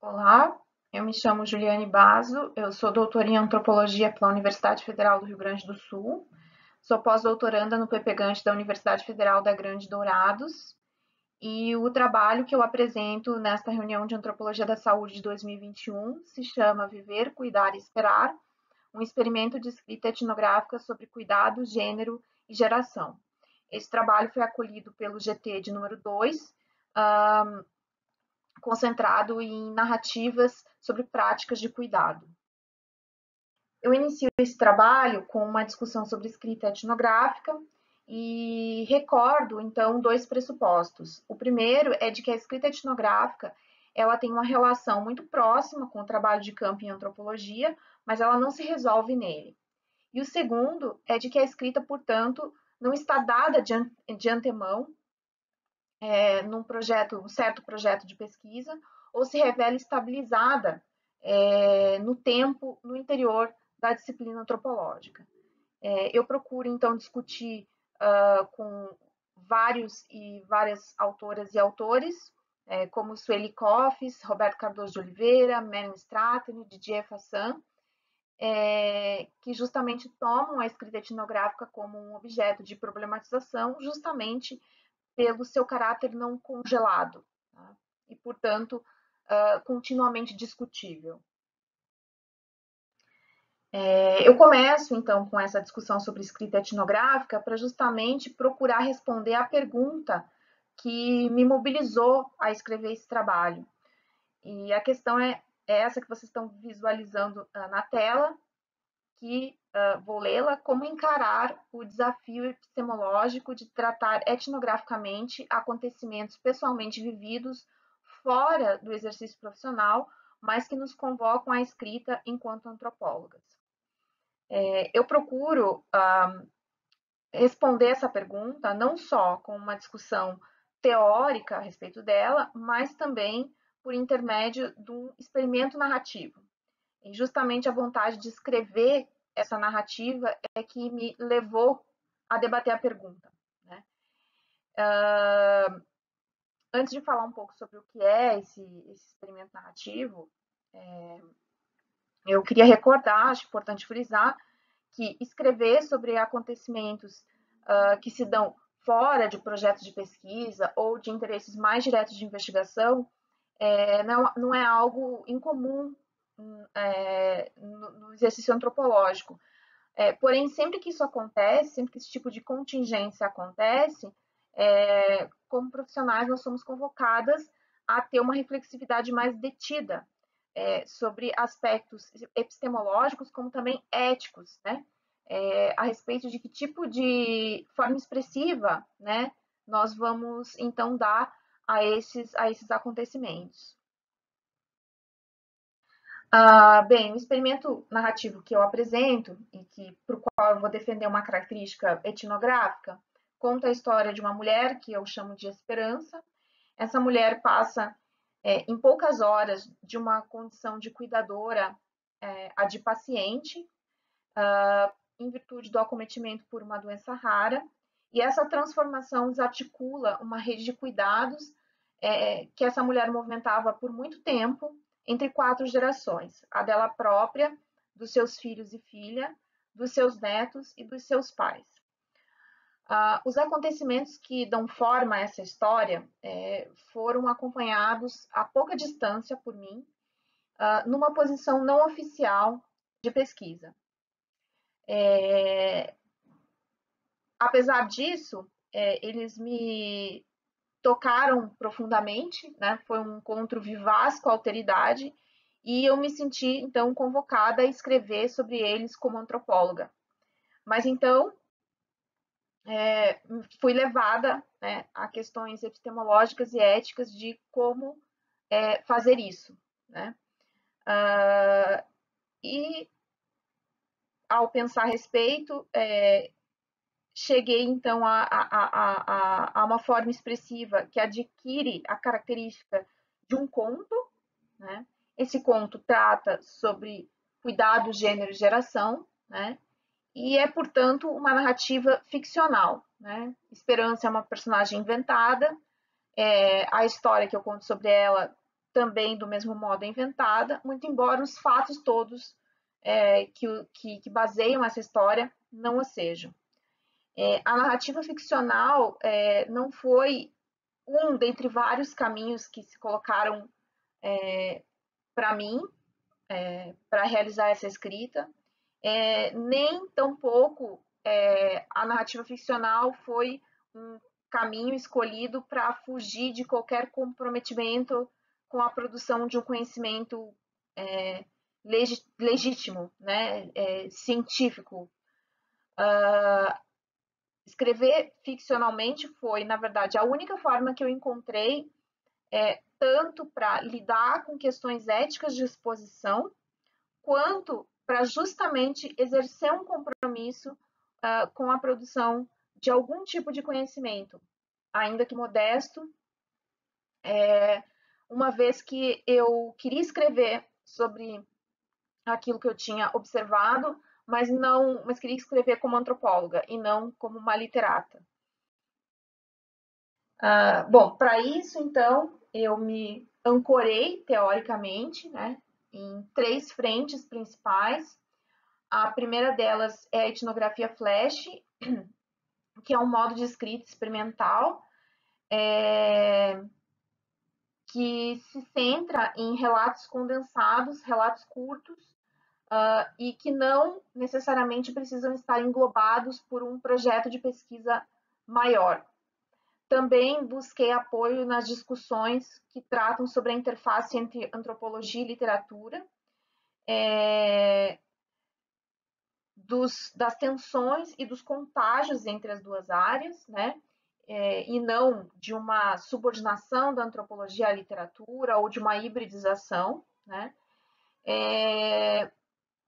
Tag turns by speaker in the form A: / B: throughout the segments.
A: Olá, eu me chamo Juliane Basso, eu sou doutora em antropologia pela Universidade Federal do Rio Grande do Sul, sou pós-doutoranda no PPGante da Universidade Federal da Grande Dourados e o trabalho que eu apresento nesta reunião de Antropologia da Saúde de 2021 se chama Viver, Cuidar e Esperar, um experimento de escrita etnográfica sobre cuidado, gênero e geração. Esse trabalho foi acolhido pelo GT de número 2, concentrado em narrativas sobre práticas de cuidado. Eu inicio esse trabalho com uma discussão sobre escrita etnográfica e recordo, então, dois pressupostos. O primeiro é de que a escrita etnográfica ela tem uma relação muito próxima com o trabalho de campo em antropologia, mas ela não se resolve nele. E o segundo é de que a escrita, portanto, não está dada de antemão num projeto, um certo projeto de pesquisa, ou se revela estabilizada no tempo, no interior da disciplina antropológica. Eu procuro, então, discutir com várias autoras e autores, como Sueli Koffes, Roberto Cardoso de Oliveira, Melanie Stratton, Didier Fassin, que justamente tomam a escrita etnográfica como um objeto de problematização, justamente pelo seu caráter não congelado, tá? E, portanto, continuamente discutível. Eu começo, então, com essa discussão sobre escrita etnográfica para justamente procurar responder à pergunta que me mobilizou a escrever esse trabalho. E a questão é essa que vocês estão visualizando na tela, que vou lê-la: como encarar o desafio epistemológico de tratar etnograficamente acontecimentos pessoalmente vividos fora do exercício profissional, mas que nos convocam à escrita enquanto antropólogas. Eu procuro responder essa pergunta não só com uma discussão teórica a respeito dela, mas também por intermédio de um experimento narrativo. E justamente a vontade de escrever essa narrativa é que me levou a debater a pergunta, né? Antes de falar um pouco sobre o que é esse experimento narrativo, eu queria recordar, acho importante frisar, que escrever sobre acontecimentos que se dão fora de projetos de pesquisa ou de interesses mais diretos de investigação não é algo incomum no exercício antropológico. Porém, sempre que isso acontece, sempre que esse tipo de contingência acontece, como profissionais, nós somos convocadas a ter uma reflexividade mais detida sobre aspectos epistemológicos, como também éticos, né? A respeito de que tipo de forma expressiva, né, nós vamos então dar a esses acontecimentos. Bem, o experimento narrativo que eu apresento e para o qual eu vou defender uma característica etnográfica conta a história de uma mulher que eu chamo de Esperança. Essa mulher passa em poucas horas de uma condição de cuidadora a de paciente, em virtude do acometimento por uma doença rara, e essa transformação desarticula uma rede de cuidados que essa mulher movimentava por muito tempo entre 4 gerações: a dela própria, dos seus filhos e filha, dos seus netos e dos seus pais. Os acontecimentos que dão forma a essa história foram acompanhados a pouca distância por mim, numa posição não oficial de pesquisa. Apesar disso, eles me tocaram profundamente, né? Foi um encontro vivaz com a alteridade e eu me senti, então, convocada a escrever sobre eles como antropóloga. Mas, então, fui levada, né, a questões epistemológicas e éticas de como fazer isso, né? E, ao pensar a respeito, cheguei, então, a uma forma expressiva que adquire a característica de um conto, né? Esse conto trata sobre cuidado, gênero e geração, né? E é, portanto, uma narrativa ficcional, né? Esperança é uma personagem inventada, a história que eu conto sobre ela também do mesmo modo é inventada, muito embora os fatos todos que baseiam essa história não o sejam. A narrativa ficcional não foi um dentre vários caminhos que se colocaram para mim, para realizar essa escrita, nem tampouco a narrativa ficcional foi um caminho escolhido para fugir de qualquer comprometimento com a produção de um conhecimento legítimo, né, científico. Escrever ficcionalmente foi, na verdade, a única forma que eu encontrei tanto para lidar com questões éticas de exposição, quanto para justamente exercer um compromisso com a produção de algum tipo de conhecimento, ainda que modesto, uma vez que eu queria escrever sobre aquilo que eu tinha observado, mas queria escrever como antropóloga e não como uma literata. Bom, para isso, então, eu me ancorei, teoricamente, né, em 3 frentes principais. A primeira delas é a etnografia flash, que é um modo de escrita experimental, que se centra em relatos condensados, relatos curtos, e que não necessariamente precisam estar englobados por um projeto de pesquisa maior. Também busquei apoio nas discussões que tratam sobre a interface entre antropologia e literatura, das tensões e dos contágios entre as duas áreas, né? E não de uma subordinação da antropologia à literatura ou de uma hibridização, né?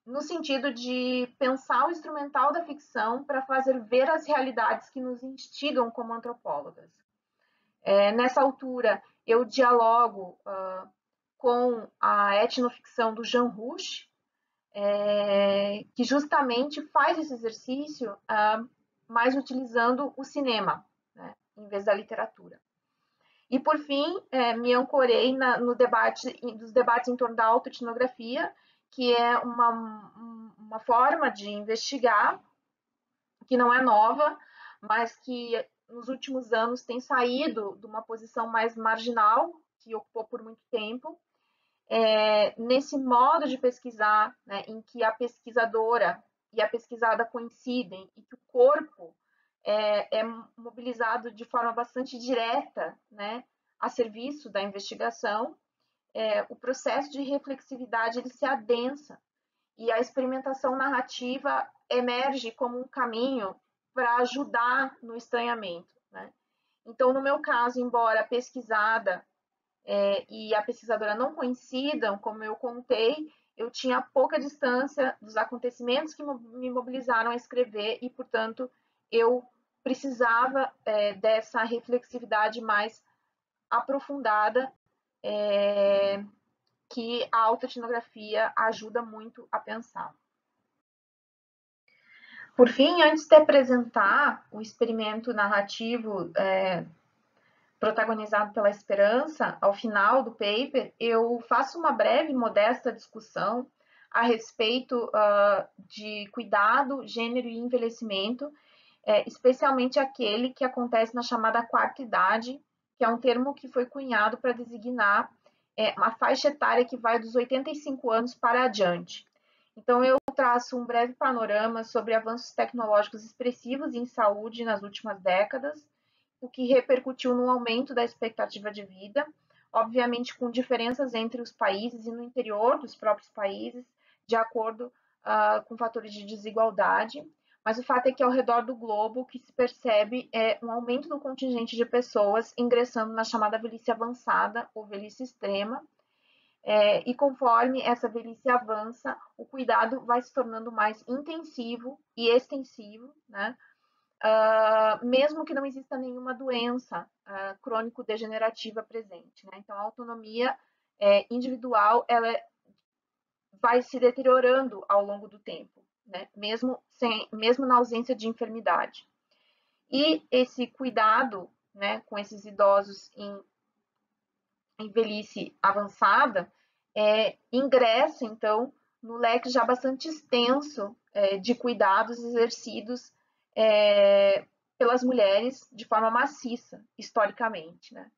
A: No sentido de pensar o instrumental da ficção para fazer ver as realidades que nos instigam como antropólogas. Nessa altura, eu dialogo com a etnoficção do Jean Rouch, que justamente faz esse exercício mais utilizando o cinema, né, em vez da literatura. E, por fim, me ancorei nos debates em torno da autoetnografia, que é uma forma de investigar que não é nova, mas que nos últimos anos tem saído de uma posição mais marginal, que ocupou por muito tempo, nesse modo de pesquisar, né, em que a pesquisadora e a pesquisada coincidem e que o corpo é mobilizado de forma bastante direta, né, a serviço da investigação, o processo de reflexividade ele se adensa e a experimentação narrativa emerge como um caminho para ajudar no estranhamento, né? Então, no meu caso, embora a pesquisada e a pesquisadora não coincidam, como eu contei, eu tinha pouca distância dos acontecimentos que me mobilizaram a escrever e, portanto, eu precisava dessa reflexividade mais aprofundada que a autoetnografia ajuda muito a pensar. Por fim, antes de apresentar o experimento narrativo protagonizado pela Esperança, ao final do paper, eu faço uma breve e modesta discussão a respeito de cuidado, gênero e envelhecimento, especialmente aquele que acontece na chamada quarta idade, que é um termo que foi cunhado para designar uma faixa etária que vai dos 85 anos para adiante. Então, eu traço um breve panorama sobre avanços tecnológicos expressivos em saúde nas últimas décadas, o que repercutiu no aumento da expectativa de vida, obviamente com diferenças entre os países e no interior dos próprios países, de acordo com fatores de desigualdade. Mas o fato é que ao redor do globo o que se percebe é um aumento do contingente de pessoas ingressando na chamada velhice avançada ou velhice extrema, e conforme essa velhice avança, o cuidado vai se tornando mais intensivo e extensivo, né? Mesmo que não exista nenhuma doença crônico-degenerativa presente, né? Então, a autonomia individual ela vai se deteriorando ao longo do tempo, né? Mesmo na ausência de enfermidade. E esse cuidado, né, com esses idosos em em velhice avançada, ingressa, então, no leque já bastante extenso de cuidados exercidos pelas mulheres de forma maciça, historicamente, né?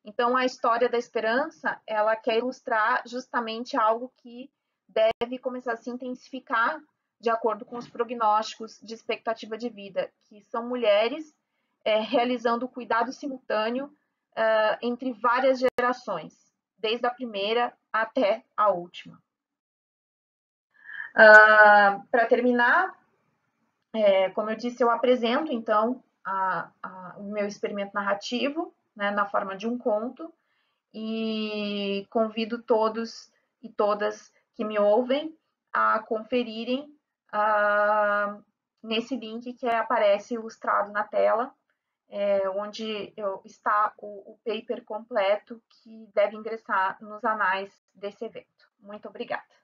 A: Então, a história da esperança, ela quer ilustrar justamente algo que deve começar a se intensificar de acordo com os prognósticos de expectativa de vida, que são mulheres realizando o cuidado simultâneo entre várias gerações, desde a primeira até a última. Para terminar, como eu disse, eu apresento, então, o meu experimento narrativo, né, na forma de um conto, e convido todos e todas que me ouvem a conferirem nesse link que aparece ilustrado na tela, onde está o paper completo que deve ingressar nos anais desse evento. Muito obrigada.